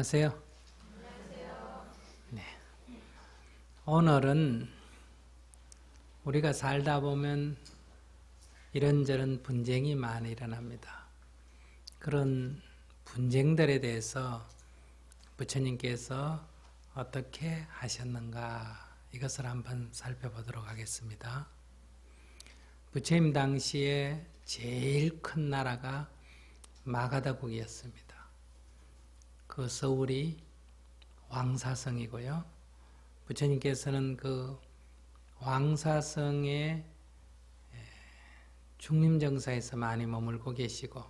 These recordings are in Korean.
안녕하세요. 네. 오늘은 우리가 살다 보면 이런저런 분쟁이 많이 일어납니다. 그런 분쟁들에 대해서 부처님께서 어떻게 하셨는가 이것을 한번 살펴보도록 하겠습니다. 부처님 당시에 제일 큰 나라가 마가다국이었습니다. 그 서울이 왕사성이고요. 부처님께서는 그 왕사성의 중림정사에서 많이 머물고 계시고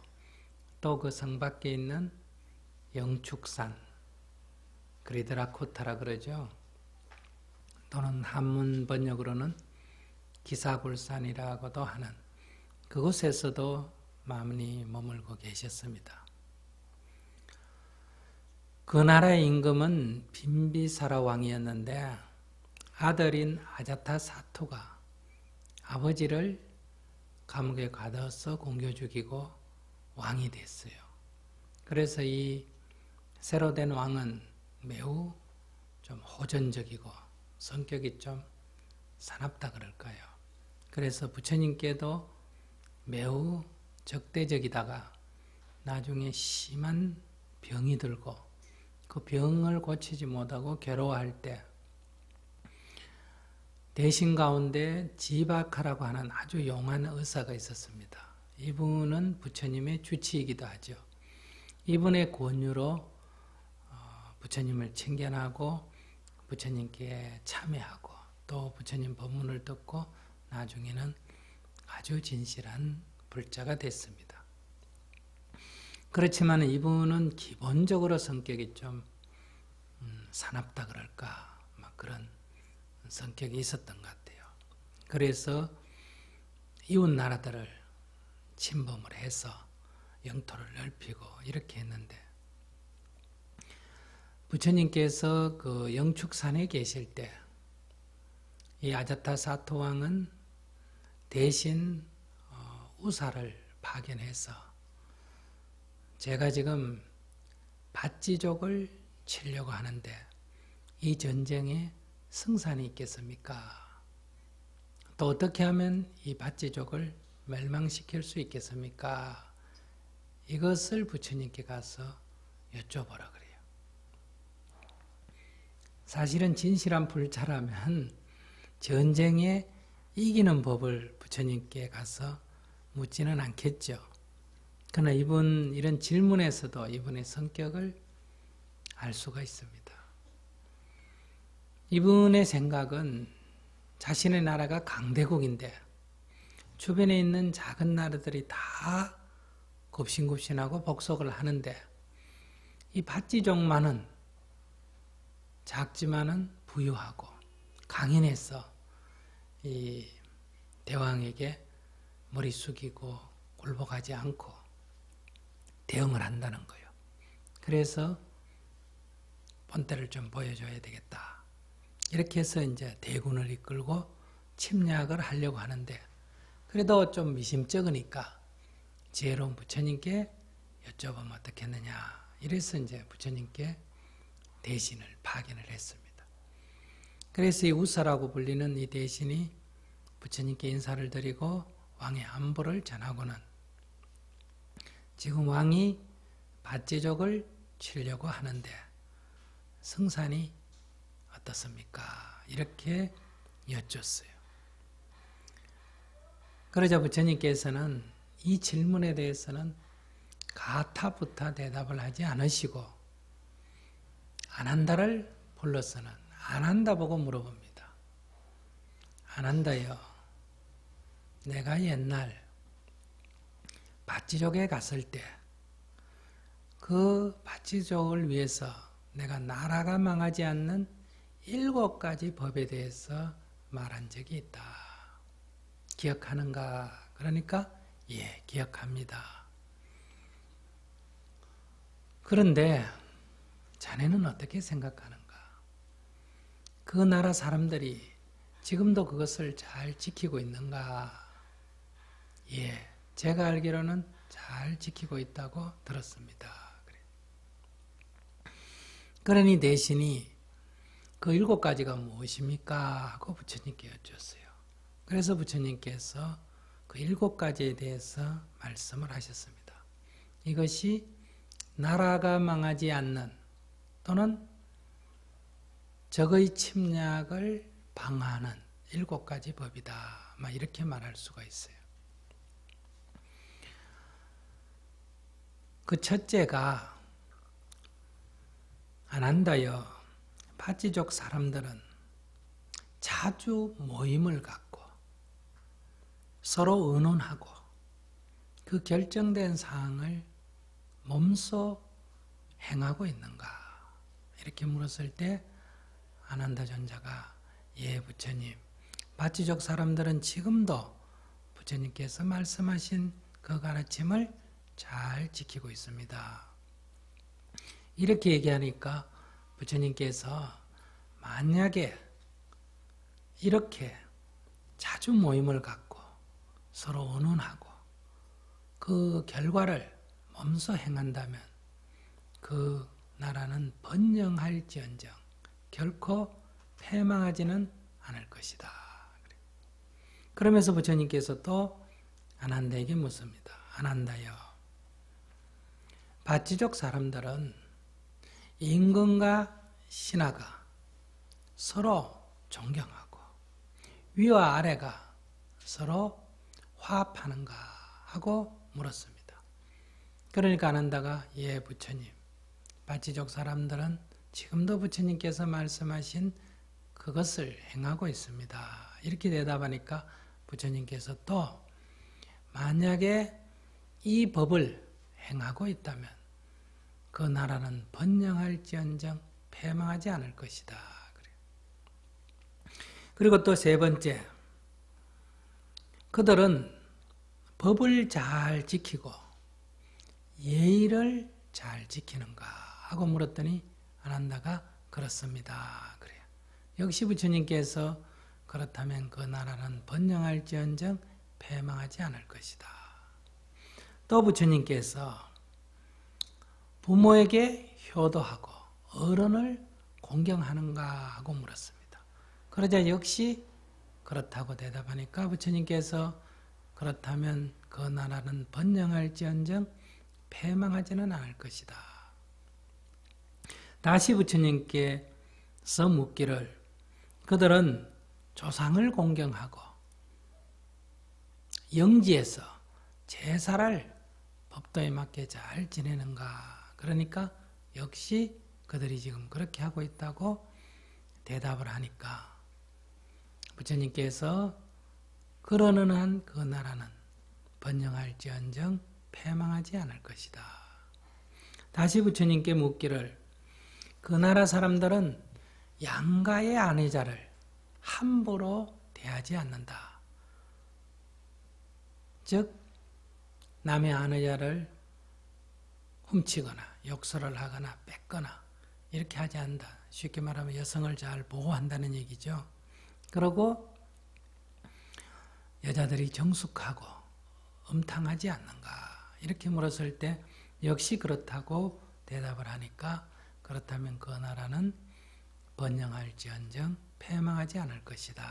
또 그 성 밖에 있는 영축산, 그리드라코타라 그러죠. 또는 한문 번역으로는 기사굴산이라고도 하는 그곳에서도 많이 머물고 계셨습니다. 그 나라의 임금은 빈비사라 왕이었는데 아들인 아자타사토가 아버지를 감옥에 가둬서 굶겨 죽이고 왕이 됐어요. 그래서 이 새로 된 왕은 매우 좀 호전적이고 성격이 좀 사납다 그럴까요. 그래서 부처님께도 매우 적대적이다가 나중에 심한 병이 들고 그 병을 고치지 못하고 괴로워할 때 대신 가운데 지바카라고 하는 아주 용한 의사가 있었습니다. 이분은 부처님의 주치이기도 하죠. 이분의 권유로 부처님을 친견하고 부처님께 참여하고 또 부처님 법문을 듣고 나중에는 아주 진실한 불자가 됐습니다. 그렇지만 이분은 기본적으로 성격이 좀 사납다 그럴까 막 그런 성격이 있었던 것 같아요. 그래서 이웃 나라들을 침범을 해서 영토를 넓히고 이렇게 했는데 부처님께서 그 영축산에 계실 때 이 아자타사토 왕은 대신 우사를 파견해서 제가 지금 밭지족을 치려고 하는데 이 전쟁에 승산이 있겠습니까? 또 어떻게 하면 이 밭지족을 멸망시킬 수 있겠습니까? 이것을 부처님께 가서 여쭤보라 그래요. 사실은 진실한 불자라면 전쟁에 이기는 법을 부처님께 가서 묻지는 않겠죠. 그러나 이런 질문에서도 이분의 성격을 알 수가 있습니다. 이분의 생각은 자신의 나라가 강대국인데 주변에 있는 작은 나라들이 다 굽신굽신하고 복속을 하는데 이 밭지족만은 작지만은 부유하고 강인해서 이 대왕에게 머리 숙이고 굴복하지 않고 대응을 한다는 거예요. 그래서 본때를 좀 보여줘야 되겠다. 이렇게 해서 이제 대군을 이끌고 침략을 하려고 하는데 그래도 좀 미심쩍으니까 지혜로운 부처님께 여쭤보면 어떻겠느냐. 이래서 이제 부처님께 대신을 파견을 했습니다. 그래서 이 우사라고 불리는 이 대신이 부처님께 인사를 드리고 왕의 안부를 전하고는 지금 왕이 밭지족을 치려고 하는데 승산이 어떻습니까? 이렇게 여쭸어요. 그러자 부처님께서는 이 질문에 대해서는 가타부타 대답을 하지 않으시고 안 한다를 불러서는 안 한다 보고 물어봅니다. 안 한다요. 내가 옛날 밭지족에 갔을 때 그 밭지족을 위해서 내가 나라가 망하지 않는 7가지 법에 대해서 말한 적이 있다. 기억하는가? 그러니까 예, 기억합니다. 그런데 자네는 어떻게 생각하는가? 그 나라 사람들이 지금도 그것을 잘 지키고 있는가? 예, 제가 알기로는 잘 지키고 있다고 들었습니다. 그러니 대신이 그 7가지가 무엇입니까? 하고 부처님께 여쭈었어요. 그래서 부처님께서 그 7가지에 대해서 말씀을 하셨습니다. 이것이 나라가 망하지 않는 또는 적의 침략을 방어하는 7가지 법이다. 이렇게 말할 수가 있어요. 그 첫째가 아난다여 파찌족 사람들은 자주 모임을 갖고 서로 의논하고 그 결정된 사항을 몸소 행하고 있는가? 이렇게 물었을 때 아난다 존자가 예 부처님, 파찌족 사람들은 지금도 부처님께서 말씀하신 그 가르침을 잘 지키고 있습니다. 이렇게 얘기하니까 부처님께서 만약에 이렇게 자주 모임을 갖고 서로 의논하고 그 결과를 몸소 행한다면 그 나라는 번영할지언정 결코 패망하지는 않을 것이다. 그러면서 부처님께서 또 아난다에게 묻습니다. 아난다여, 파찌족 사람들은 임금과 신하가 서로 존경하고 위와 아래가 서로 화합하는가 하고 물었습니다. 그러니까 아난다가 예 부처님, 파찌족 사람들은 지금도 부처님께서 말씀하신 그것을 행하고 있습니다. 이렇게 대답하니까 부처님께서 또 만약에 이 법을 행하고 있다면 그 나라는 번영할지언정 패망하지 않을 것이다. 그리고 또 세 번째, 그들은 법을 잘 지키고 예의를 잘 지키는가 하고 물었더니 아난다가 그렇습니다. 그래요. 역시 부처님께서 그렇다면 그 나라는 번영할지언정 패망하지 않을 것이다. 또 부처님께서 부모에게 효도하고 어른을 공경하는가 하고 물었습니다. 그러자 역시 그렇다고 대답하니까 부처님께서 그렇다면 그 나라는 번영할지언정 패망하지는 않을 것이다. 다시 부처님께서 묻기를 그들은 조상을 공경하고 영지에서 제사를 법도에 맞게 잘 지내는가? 그러니까 역시 그들이 지금 그렇게 하고 있다고 대답을 하니까 부처님께서 그러는 한 그 나라는 번영할지언정 패망하지 않을 것이다. 다시 부처님께 묻기를 그 나라 사람들은 양가의 아내자를 함부로 대하지 않는다. 즉 남의 아내자를 훔치거나 욕설을 하거나 뺏거나 이렇게 하지 않는다. 쉽게 말하면 여성을 잘 보호한다는 얘기죠. 그리고 여자들이 정숙하고 음탕하지 않는가 이렇게 물었을 때 역시 그렇다고 대답을 하니까 그렇다면 그 나라는 번영할지언정 패망하지 않을 것이다.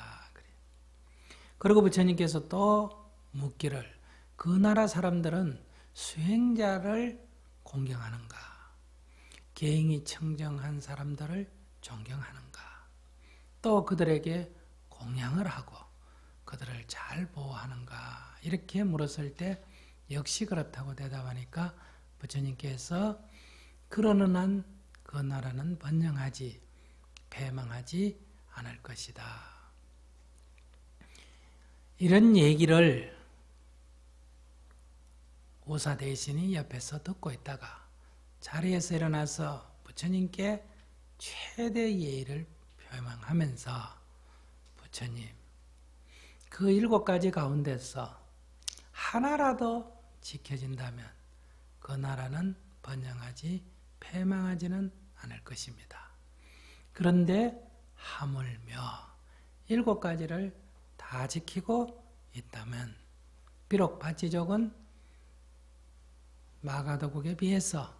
그리고 부처님께서 또 묻기를 그 나라 사람들은 수행자를 공경하는가? 계행이 청정한 사람들을 존경하는가? 또 그들에게 공양을 하고 그들을 잘 보호하는가? 이렇게 물었을 때 역시 그렇다고 대답하니까 부처님께서 그러는 한 그 나라는 번영하지 패망하지 않을 것이다. 이런 얘기를 오사 대신이 옆에서 듣고 있다가 자리에서 일어나서 부처님께 최대 예의를 표명하면서 부처님, 그 7가지 가운데서 하나라도 지켜진다면 그 나라는 번영하지 패망하지는 않을 것입니다. 그런데 하물며 7가지를 다 지키고 있다면 비록 파찌족은 마가도국에 비해서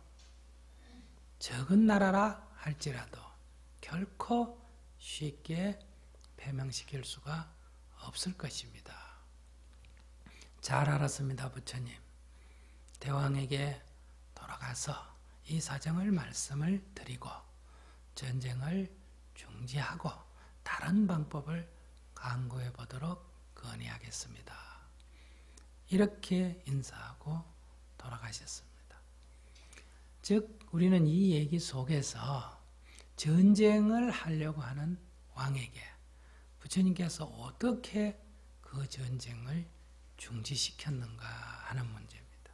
적은 나라라 할지라도 결코 쉽게 패망시킬 수가 없을 것입니다. 잘 알았습니다, 부처님. 대왕에게 돌아가서 이 사정을 말씀을 드리고 전쟁을 중지하고 다른 방법을 강구해 보도록 건의하겠습니다. 이렇게 인사하고 돌아가셨습니다. 즉 우리는 이 얘기 속에서 전쟁을 하려고 하는 왕에게 부처님께서 어떻게 그 전쟁을 중지시켰는가 하는 문제입니다.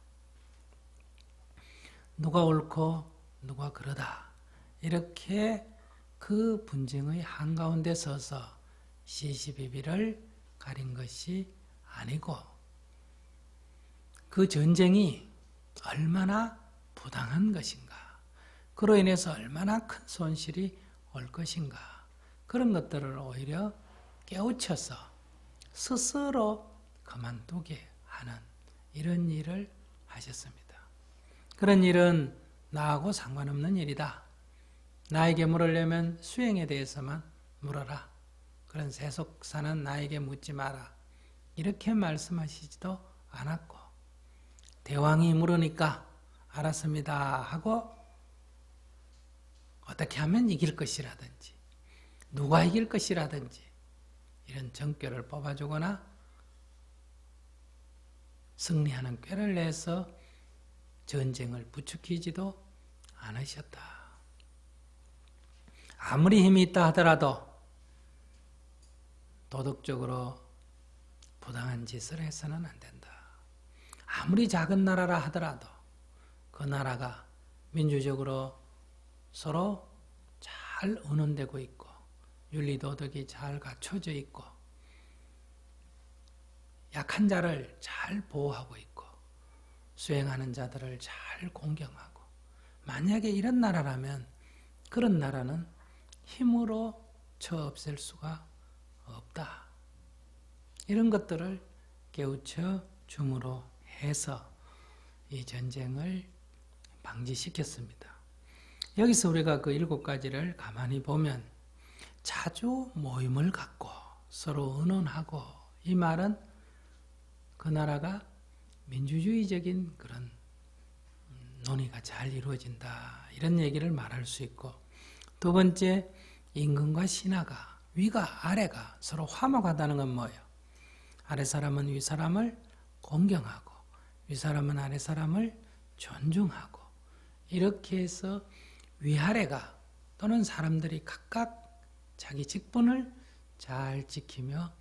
누가 옳고 누가 그러다 이렇게 그 분쟁의 한가운데 서서 시시비비를 가린 것이 아니고 그 전쟁이 얼마나 부당한 것인가, 그로 인해서 얼마나 큰 손실이 올 것인가, 그런 것들을 오히려 깨우쳐서 스스로 그만두게 하는 이런 일을 하셨습니다. 그런 일은 나하고 상관없는 일이다. 나에게 물으려면 수행에 대해서만 물어라. 그런 세속사는 나에게 묻지 마라. 이렇게 말씀하시지도 않았고 대왕이 물으니까 알았습니다 하고 어떻게 하면 이길 것이라든지 누가 이길 것이라든지 이런 정꾀를 뽑아주거나 승리하는 꾀를 내서 전쟁을 부추기지도 않으셨다. 아무리 힘이 있다 하더라도 도덕적으로 부당한 짓을 해서는 안 된다. 아무리 작은 나라라 하더라도 그 나라가 민주적으로 서로 잘 운운되고 있고 윤리도덕이 잘 갖춰져 있고 약한 자를 잘 보호하고 있고 수행하는 자들을 잘 공경하고, 만약에 이런 나라라면 그런 나라는 힘으로 쳐 없앨 수가 없다. 이런 것들을 깨우쳐 줌으로 해서 이 전쟁을 방지시켰습니다. 여기서 우리가 그 7가지를 가만히 보면 자주 모임을 갖고 서로 의논하고, 이 말은 그 나라가 민주주의적인 그런 논의가 잘 이루어진다, 이런 얘기를 말할 수 있고, 두 번째, 임금과 신하가, 위가 아래가 서로 화목하다는 건 뭐예요? 아래 사람은 위 사람을 공경하고 위 사람은 아래 사람을 존중하고, 이렇게 해서 위아래가 또는 사람들이 각각 자기 직분을 잘 지키며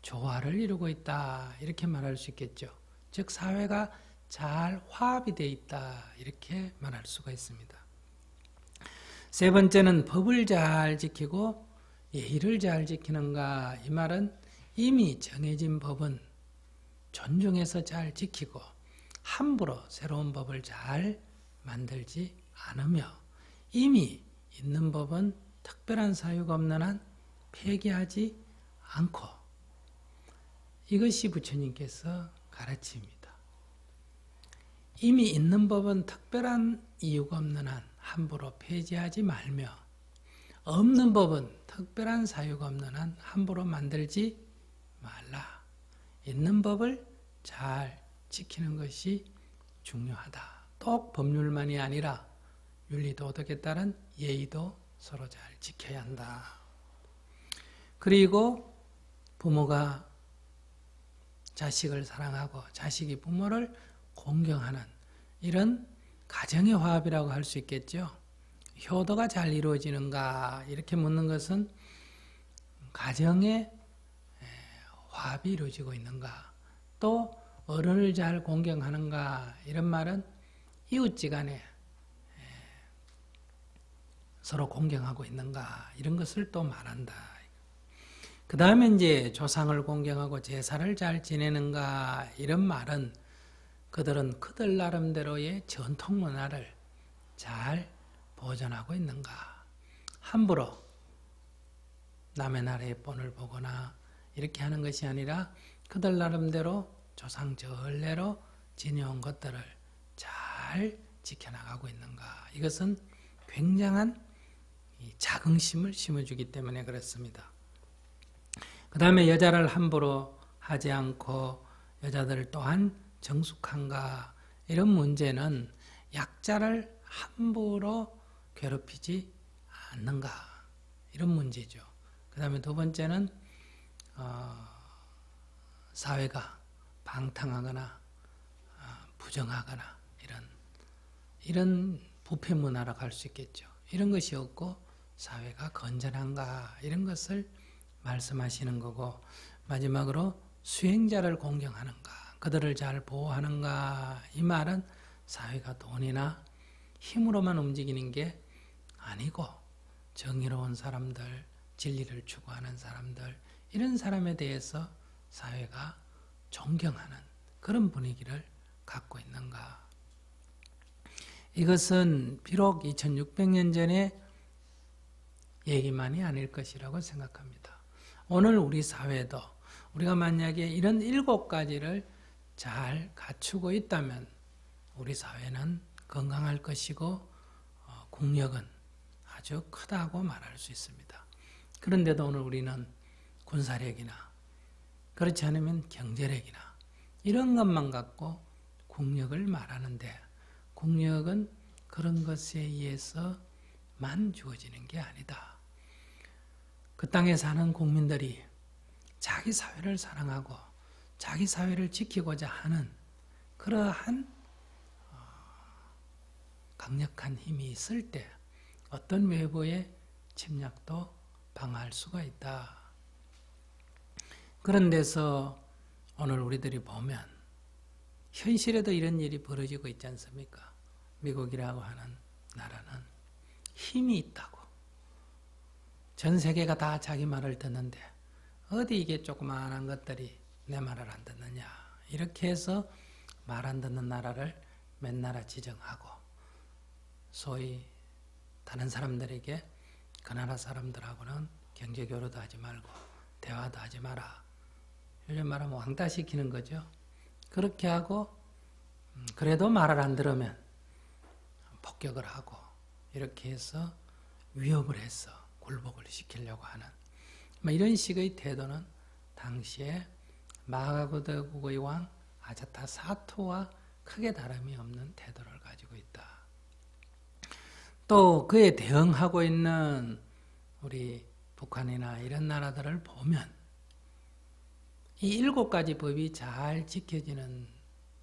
조화를 이루고 있다, 이렇게 말할 수 있겠죠. 즉 사회가 잘 화합이 되어 있다, 이렇게 말할 수가 있습니다. 세 번째는 법을 잘 지키고 예의를 잘 지키는가, 이 말은 이미 정해진 법은 존중해서 잘 지키고 함부로 새로운 법을 잘 만들지 않으며, 이미 있는 법은 특별한 사유가 없는 한 폐기하지 않고, 이것이 부처님께서 가르칩니다. 이미 있는 법은 특별한 이유가 없는 한 함부로 폐지하지 말며, 없는 법은 특별한 사유가 없는 한 함부로 만들지 말라. 있는 법을 잘 지키는 것이 중요하다. 또 법률만이 아니라 윤리도덕에 따른 예의도 서로 잘 지켜야 한다. 그리고 부모가 자식을 사랑하고 자식이 부모를 공경하는 이런 가정의 화합이라고 할 수 있겠죠. 효도가 잘 이루어지는가, 이렇게 묻는 것은 가정의 화합이 이루어지고 있는가, 또 어른을 잘 공경하는가, 이런 말은 이웃지간에 서로 공경하고 있는가, 이런 것을 또 말한다. 그 다음에 이제 조상을 공경하고 제사를 잘 지내는가, 이런 말은 그들은 그들 나름대로의 전통 문화를 잘 보존하고 있는가, 함부로 남의 나라의 본을 보거나 이렇게 하는 것이 아니라 그들 나름대로 조상 전례로 지내온 것들을 잘 지켜나가고 있는가, 이것은 굉장한 자긍심을 심어주기 때문에 그렇습니다. 그 다음에 여자를 함부로 하지 않고 여자들 또한 정숙한가, 이런 문제는 약자를 함부로 괴롭히지 않는가, 이런 문제죠. 그 다음에 두 번째는 사회가 방탕하거나 부정하거나 이런 부패 문화라고 할 수 있겠죠. 이런 것이 없고 사회가 건전한가, 이런 것을 말씀하시는 거고, 마지막으로 수행자를 공경하는가, 그들을 잘 보호하는가, 이 말은 사회가 돈이나 힘으로만 움직이는 게 아니고 정의로운 사람들, 진리를 추구하는 사람들, 이런 사람에 대해서 사회가 존경하는 그런 분위기를 갖고 있는가. 이것은 비록 2600년 전의 얘기만이 아닐 것이라고 생각합니다. 오늘 우리 사회도 우리가 만약에 이런 7가지를 잘 갖추고 있다면 우리 사회는 건강할 것이고 국력은 아주 크다고 말할 수 있습니다. 그런데도 오늘 우리는 군사력이나 그렇지 않으면 경제력이나 이런 것만 갖고 국력을 말하는데, 국력은 그런 것에 의해서만 주어지는 게 아니다. 그 땅에 사는 국민들이 자기 사회를 사랑하고 자기 사회를 지키고자 하는 그러한 강력한 힘이 있을 때 어떤 외부의 침략도 방어할 수가 있다. 그런 데서 오늘 우리들이 보면 현실에도 이런 일이 벌어지고 있지 않습니까? 미국이라고 하는 나라는 힘이 있다고. 전 세계가 다 자기 말을 듣는데 어디 이게 조그마한 것들이 내 말을 안 듣느냐. 이렇게 해서 말 안 듣는 나라를 몇 나라 지정하고, 소위 다른 사람들에게 그 나라 사람들하고는 경제교류도 하지 말고 대화도 하지 마라. 요즘 말하면 왕따시키는 거죠. 그렇게 하고 그래도 말을 안 들으면 폭격을 하고 이렇게 해서 위협을 해서 굴복을 시키려고 하는 이런 식의 태도는 당시에 마가고대국의 왕 아자타사토와 크게 다름이 없는 태도를 가지고 있다. 또 그에 대응하고 있는 우리 북한이나 이런 나라들을 보면 이 7가지 법이 잘 지켜지는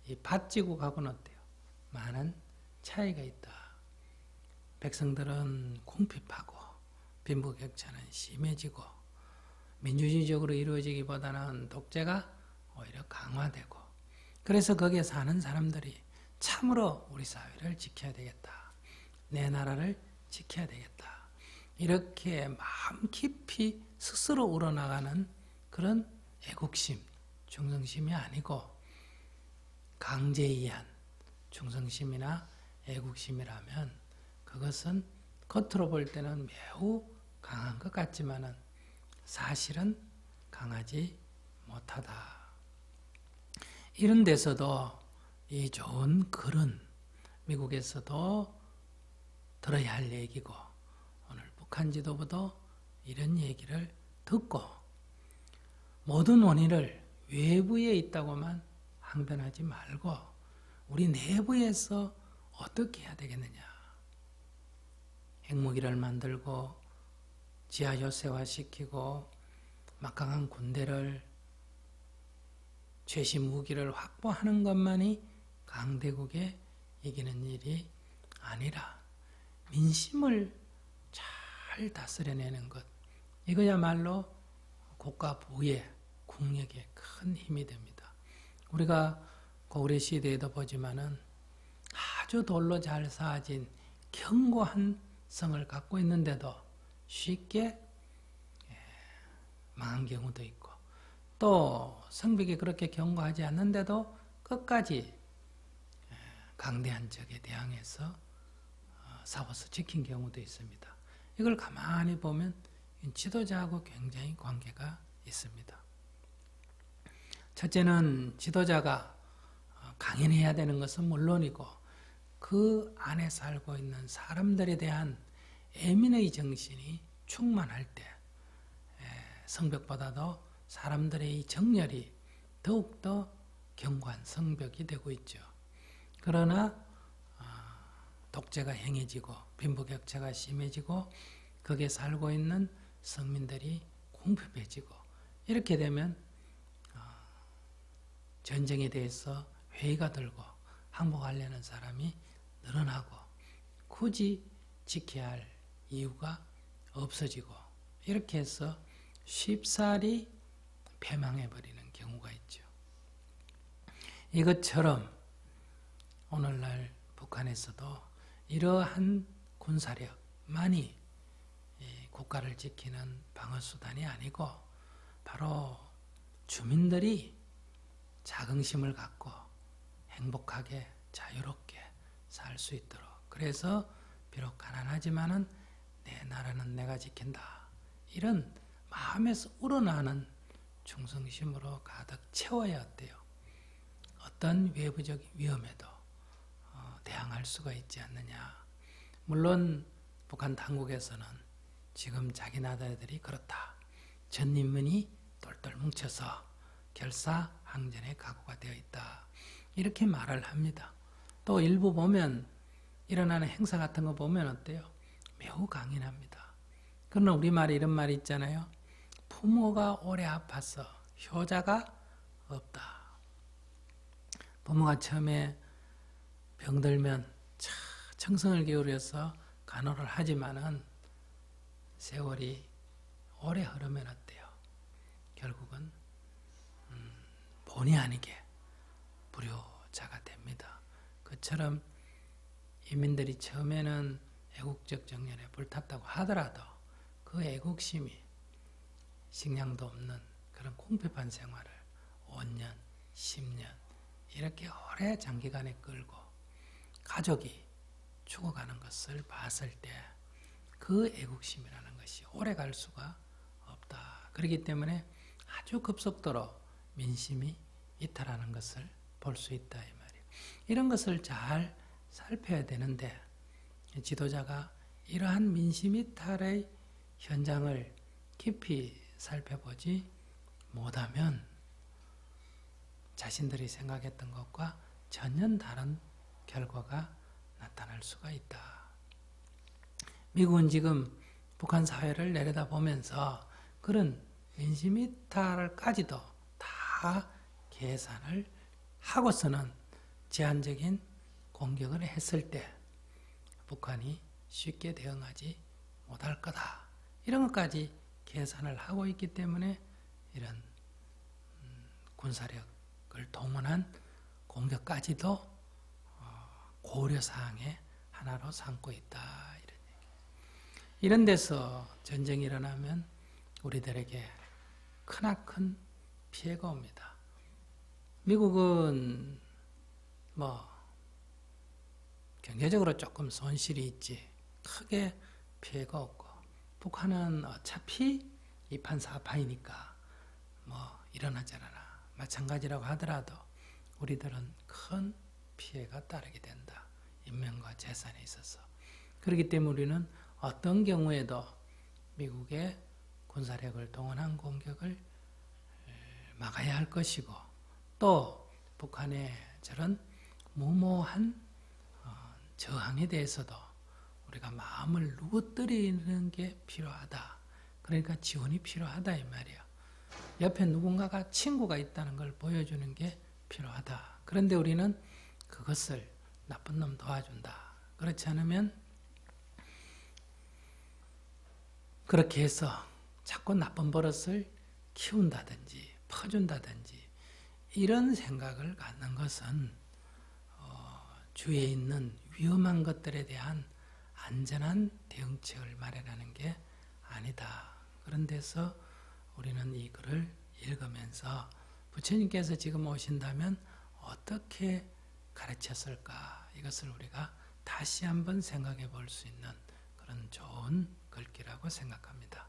이 밭지국하고는 어때요? 많은 차이가 있다. 백성들은 궁핍하고 빈부격차는 심해지고 민주주의적으로 이루어지기보다는 독재가 오히려 강화되고, 그래서 거기에 사는 사람들이 참으로 우리 사회를 지켜야 되겠다. 내 나라를 지켜야 되겠다. 이렇게 마음 깊이 스스로 우러나가는 그런 애국심, 충성심이 아니고 강제에 의한 충성심이나 애국심이라면 그것은 겉으로 볼 때는 매우 강한 것 같지만은 사실은 강하지 못하다. 이런 데서도 이 좋은 글은 미국에서도 들어야 할 얘기고, 오늘 북한 지도부도 이런 얘기를 듣고 모든 원인을 외부에 있다고만 항변하지 말고 우리 내부에서 어떻게 해야 되겠느냐. 핵무기를 만들고 지하 요새화시키고 막강한 군대를, 최신 무기를 확보하는 것만이 강대국에 이기는 일이 아니라 민심을 잘 다스려내는 것, 이거야말로 국가 부의 국력에 큰 힘이 됩니다. 우리가 고구려 시대에도 보지만은 아주 돌로 잘 쌓아진 견고한 성을 갖고 있는데도 쉽게 망한 경우도 있고, 또 성벽이 그렇게 견고하지 않는데도 끝까지 강대한 적에 대항해서 싸워서 지킨 경우도 있습니다. 이걸 가만히 보면 지도자하고 굉장히 관계가 있습니다. 첫째는 지도자가 강인해야 되는 것은 물론이고 그 안에 살고 있는 사람들에 대한 애민의 정신이 충만할 때 성벽보다도 사람들의 이 정열이 더욱더 견고한 성벽이 되고 있죠. 그러나 독재가 행해지고 빈부격차가 심해지고 거기에 살고 있는 성민들이 궁핍해지고 이렇게 되면 전쟁에 대해서 회의가 들고 항복하려는 사람이 늘어나고 굳이 지켜야 할 이유가 없어지고 이렇게 해서 쉽사리 패망해버리는 경우가 있죠. 이것처럼 오늘날 북한에서도 이러한 군사력만이 국가를 지키는 방어수단이 아니고 바로 주민들이 자긍심을 갖고 행복하게 자유롭게 살 수 있도록 그래서 비록 가난하지만은 내 나라는 내가 지킨다 이런 마음에서 우러나는 충성심으로 가득 채워야 어때요? 어떤 외부적 위험에도 대항할 수가 있지 않느냐. 물론 북한 당국에서는 지금 자기 나라들이 그렇다. 전 인민이 똘똘 뭉쳐서 결사항전에 각오가 되어 있다. 이렇게 말을 합니다. 또 일부 보면 일어나는 행사 같은 거 보면 어때요? 매우 강인합니다. 그러나 우리말에 이런 말이 있잖아요. 부모가 오래 아파서 효자가 없다. 부모가 처음에 병들면 정성을 기울여서 간호를 하지만은 세월이 오래 흐르면 어때요? 결국은 본의 아니게 불효자가 됩니다. 그처럼 인민들이 처음에는 애국적 정열에 불탔다고 하더라도 그 애국심이 식량도 없는 그런 궁핍한 생활을 5년, 10년 이렇게 오래 장기간에 끌고 가족이 죽어가는 것을 봤을 때 그 애국심이라는 것이 오래 갈 수가 없다. 그렇기 때문에 아주 급속도로 민심이 이탈하는 것을 볼 수 있다 이 말이에요. 이런 것을 잘 살펴야 되는데 지도자가 이러한 민심 이탈의 현장을 깊이 살펴보지 못하면 자신들이 생각했던 것과 전혀 다른 결과가 나타날 수가 있다. 미국은 지금 북한 사회를 내려다보면서 그런 민심 이탈까지도 다 계산을 하고서는 제한적인 공격을 했을 때 북한이 쉽게 대응하지 못할 거다. 이런 것까지 계산을 하고 있기 때문에 이런 군사력을 동원한 공격까지도 고려사항의 하나로 삼고 있다. 이런 데서 전쟁이 일어나면 우리들에게 크나큰 피해가 옵니다. 미국은 경제적으로 조금 손실이 있지 크게 피해가 없고 북한은 어차피 이판사파이니까 일어나지 않아. 마찬가지라고 하더라도 우리들은 큰 피해가 따르게 된다. 인명과 재산에 있어서. 그렇기 때문에 우리는 어떤 경우에도 미국의 군사력을 동원한 공격을 막아야 할 것이고 또 북한의 저런 무모한 저항에 대해서도 우리가 마음을 누구뜨리는 게 필요하다. 그러니까 지원이 필요하다 이 말이야. 옆에 누군가가 친구가 있다는 걸 보여주는 게 필요하다. 그런데 우리는 그것을 나쁜 놈 도와준다. 그렇지 않으면 그렇게 해서 자꾸 나쁜 버릇을 키운다든지 퍼준다든지 이런 생각을 갖는 것은 주위에 있는 위험한 것들에 대한 안전한 대응책을 마련하는 게 아니다. 그런 데서 우리는 이 글을 읽으면서 부처님께서 지금 오신다면 어떻게 가르쳤을까? 이것을 우리가 다시 한번 생각해 볼 수 있는 그런 좋은 글귀라고 생각합니다.